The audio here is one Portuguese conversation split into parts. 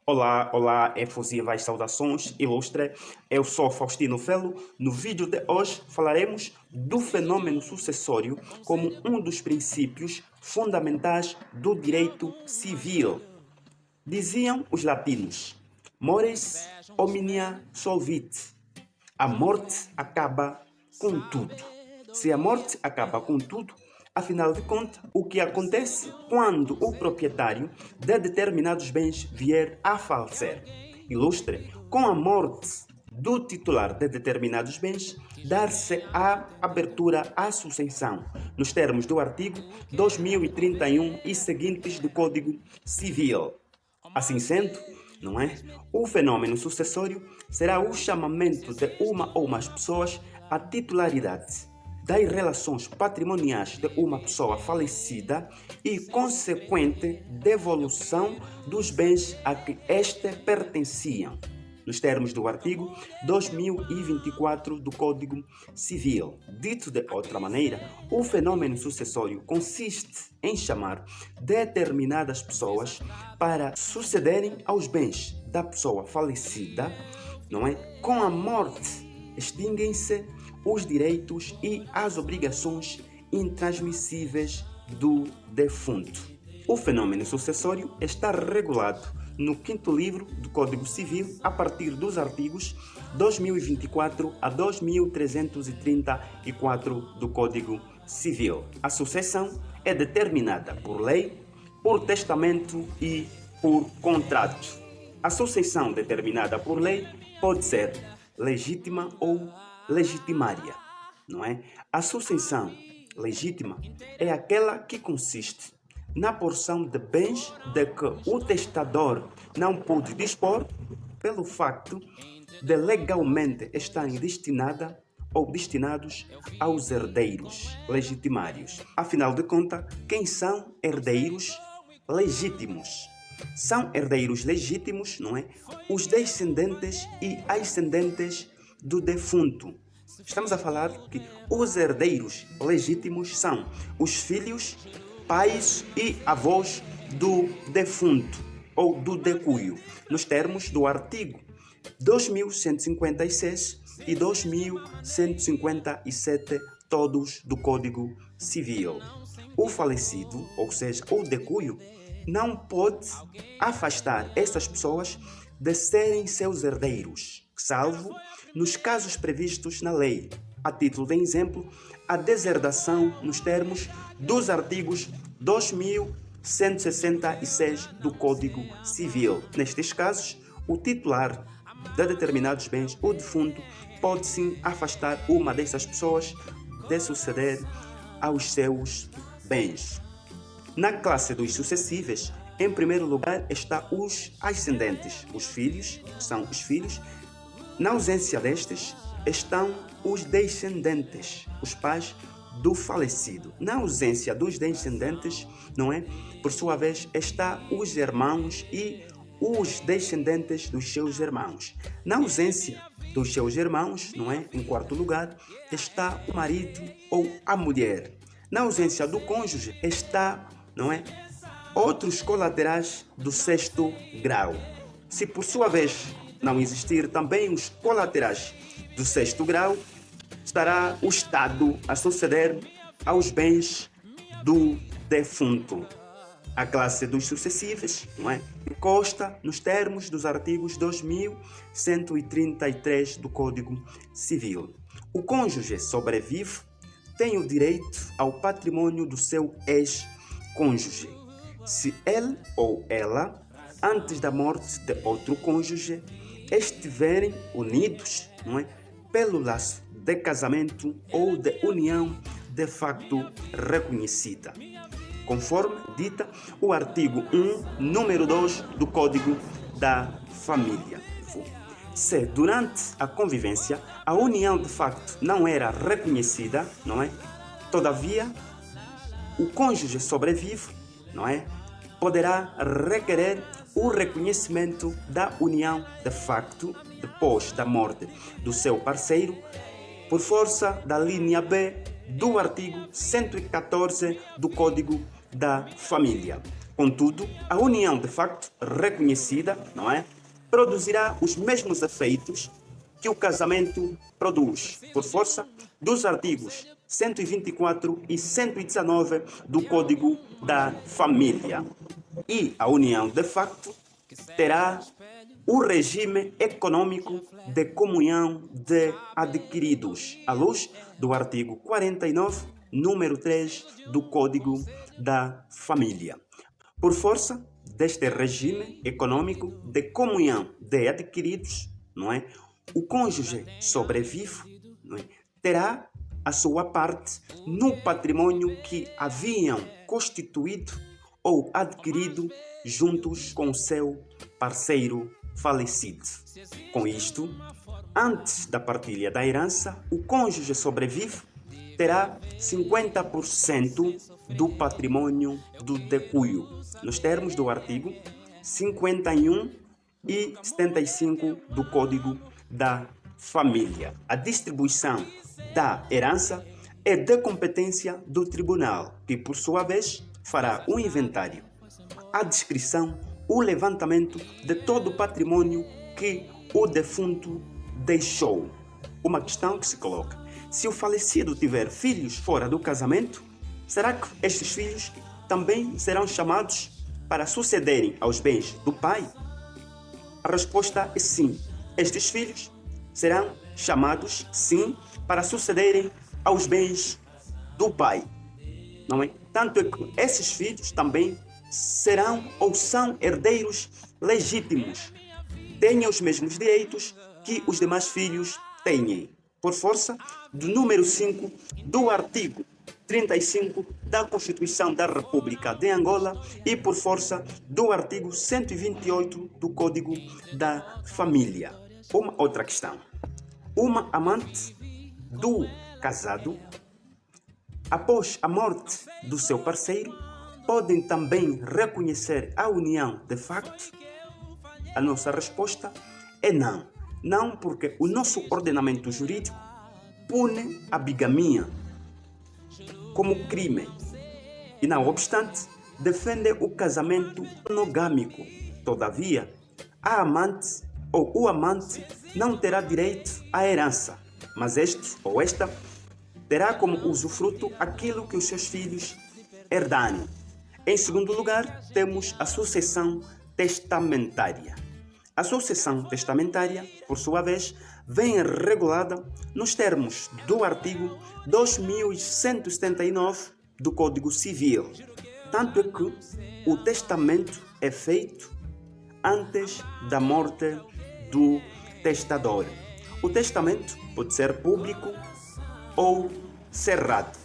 Olá, olá, efusivas saudações, ilustre. Eu sou Faustino Felo. No vídeo de hoje falaremos do fenômeno sucessório como um dos princípios fundamentais do direito civil. Diziam os latinos, mores omnia solvit. A morte acaba com tudo. Se a morte acaba com tudo, afinal de contas, o que acontece quando o proprietário de determinados bens vier a falecer? Ilustre, com a morte do titular de determinados bens, dar-se a abertura à sucessão, nos termos do artigo 2031 e seguintes do Código Civil. Assim sendo, não é? O fenômeno sucessório será o chamamento de uma ou mais pessoas à titularidade das relações patrimoniais de uma pessoa falecida e consequente devolução dos bens a que este pertenciam, nos termos do artigo 2024 do Código Civil. Dito de outra maneira, o fenômeno sucessório consiste em chamar determinadas pessoas para sucederem aos bens da pessoa falecida, não é? Com a morte, extinguem-se os direitos e as obrigações intransmissíveis do defunto. O fenômeno sucessório está regulado no 5º livro do Código Civil a partir dos artigos 2024 a 2334 do Código Civil. A sucessão é determinada por lei, por testamento e por contrato. A sucessão determinada por lei pode ser legítima ou legitimária, não é? A sucessão legítima é aquela que consiste na porção de bens de que o testador não pôde dispor pelo facto de legalmente estarem destinada ou destinados aos herdeiros legitimários. Afinal de contas, quem são herdeiros legítimos? São herdeiros legítimos, não é? Os descendentes e ascendentes do defunto. Estamos a falar que os herdeiros legítimos são os filhos, pais e avós do defunto ou do decuio, nos termos do artigo 2156 e 2157, todos do Código Civil. O falecido, ou seja, o decuio, não pode afastar essas pessoas de serem seus herdeiros, salvo nos casos previstos na lei. A título de exemplo, a deserdação nos termos dos artigos 2166 do Código Civil. Nestes casos, o titular de determinados bens, o defunto, pode sim afastar uma dessas pessoas de suceder aos seus bens. Na classe dos sucessíveis, em primeiro lugar está os ascendentes, os filhos, são os filhos. Na ausência destes, estão os descendentes, os pais do falecido. Na ausência dos descendentes, não é? Por sua vez, está os irmãos e os descendentes dos seus irmãos. Na ausência dos seus irmãos, não é? Em quarto lugar, está o marido ou a mulher. Na ausência do cônjuge, está, não é? Outros colaterais do 6º grau. Se por sua vez não existir também os colaterais do 6º grau, estará o Estado a suceder aos bens do defunto. A classe dos sucessíveis, não é? Consta nos termos dos artigos 2133 do Código Civil. O cônjuge sobrevivo tem o direito ao patrimônio do seu ex-cônjuge, se ele ou ela, antes da morte de outro cônjuge, estiverem unidos, não é? Pelo laço de casamento ou de união de facto reconhecida, conforme dita o artigo 1, número 2 do Código da Família. Se durante a convivência a união de facto não era reconhecida, não é? Todavia, o cônjuge sobrevivo, não é? Poderá requerer o reconhecimento da união de facto depois da morte do seu parceiro por força da linha B do artigo 114 do Código da Família. Contudo, a união de facto reconhecida, não é, produzirá os mesmos efeitos que o casamento produz, por força dos artigos 124 e 119 do Código da Família. E a união de facto terá o regime econômico de comunhão de adquiridos, à luz do artigo 49, número 3 do Código da Família. Por força deste regime econômico de comunhão de adquiridos, não é? O cônjuge sobrevivo, não é? Terá a sua parte no patrimônio que haviam constituído ou adquirido juntos com o seu parceiro falecido. Com isto, antes da partilha da herança, o cônjuge sobrevivo terá 50% do patrimônio do decúio, nos termos do artigo 51 e 75 do Código da Família. A distribuição da herança é de competência do tribunal, que, por sua vez, fará um inventário, a descrição, o levantamento de todo o patrimônio que o defunto deixou. Uma questão que se coloca: se o falecido tiver filhos fora do casamento, será que estes filhos também serão chamados para sucederem aos bens do pai? A resposta é sim. Estes filhos serão chamados, sim, para sucederem aos bens do pai. Não é? Tanto é que esses filhos também serão ou são herdeiros legítimos. Têm os mesmos direitos que os demais filhos têm, por força do número 5 do artigo 35 da Constituição da República de Angola e por força do artigo 128 do Código da Família. Uma outra questão. Uma amante do casado, após a morte do seu parceiro, podem também reconhecer a união de facto? A nossa resposta é não. Não, porque o nosso ordenamento jurídico pune a bigamia como crime e, não obstante, defende o casamento monogâmico. Todavia, a amante ou o amante não terá direito à herança, mas este ou esta terá como usufruto aquilo que os seus filhos herdarem. Em segundo lugar, temos a sucessão testamentária. A sucessão testamentária, por sua vez, vem regulada nos termos do artigo 2179 do Código Civil. Tanto é que o testamento é feito antes da morte do testador. O testamento pode ser público ou cerrado.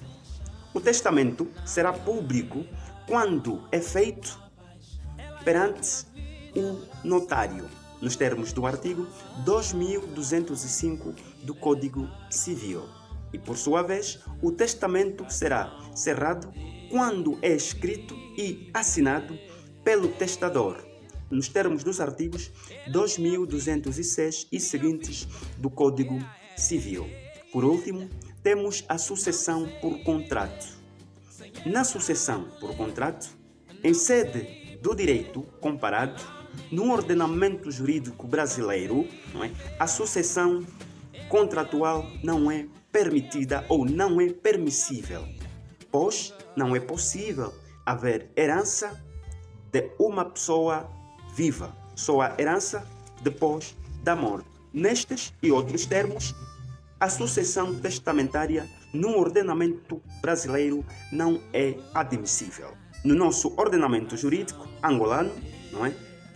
O testamento será público quando é feito perante o notário, nos termos do artigo 2205 do Código Civil. E, por sua vez, o testamento será cerrado quando é escrito e assinado pelo testador, nos termos dos artigos 2206 e seguintes do Código Civil. Por último, temos a sucessão por contrato. Na sucessão por contrato, em sede do direito comparado, no ordenamento jurídico brasileiro, a sucessão contratual não é permitida ou não é permissível, pois não é possível haver herança de uma pessoa viva, só a herança depois da morte. Nestes e outros termos, a sucessão testamentária no ordenamento brasileiro não é admissível. No nosso ordenamento jurídico angolano,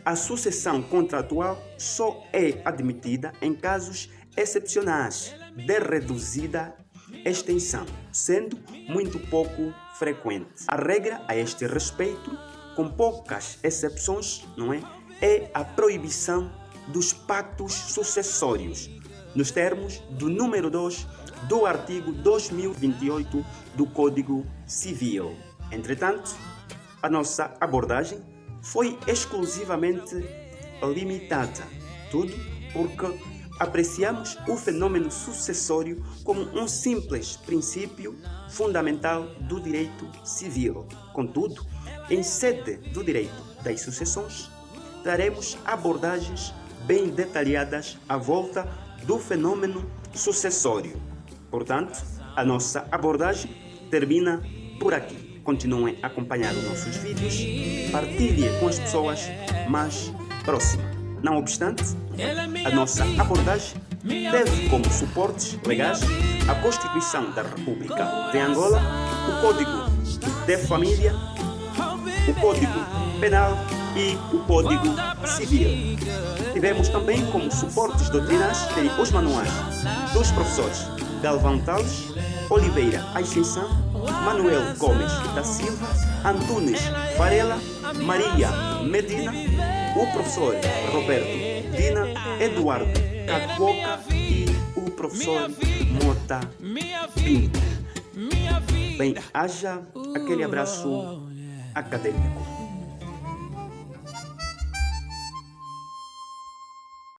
a sucessão contratual só é admitida em casos excepcionais de reduzida extensão, sendo muito pouco frequente. A regra a este respeito, com poucas exceções, é a proibição dos pactos sucessórios, nos termos do número 2 do artigo 2028 do Código Civil. Entretanto, a nossa abordagem foi exclusivamente limitada, tudo porque apreciamos o fenômeno sucessório como um simples princípio fundamental do direito civil. Contudo, em sede do direito das sucessões, traremos abordagens bem detalhadas à volta do fenômeno sucessório. Portanto, a nossa abordagem termina por aqui. Continuem a acompanhar os nossos vídeos, partilhem com as pessoas mais próximas. Não obstante, a nossa abordagem teve como suportes legais a Constituição da República de Angola, o Código de Família, o Código Penal e o Código Civil. Tivemos também como suportes doutrinais os manuais dos professores Galvão Tales, Oliveira Ascensão, Manuel Gomes da Silva, Antunes Varela, Maria Medina, o professor Roberto Dina, Eduardo Cacuoca e o professor Mota Pinto. Bem, haja aquele abraço acadêmico.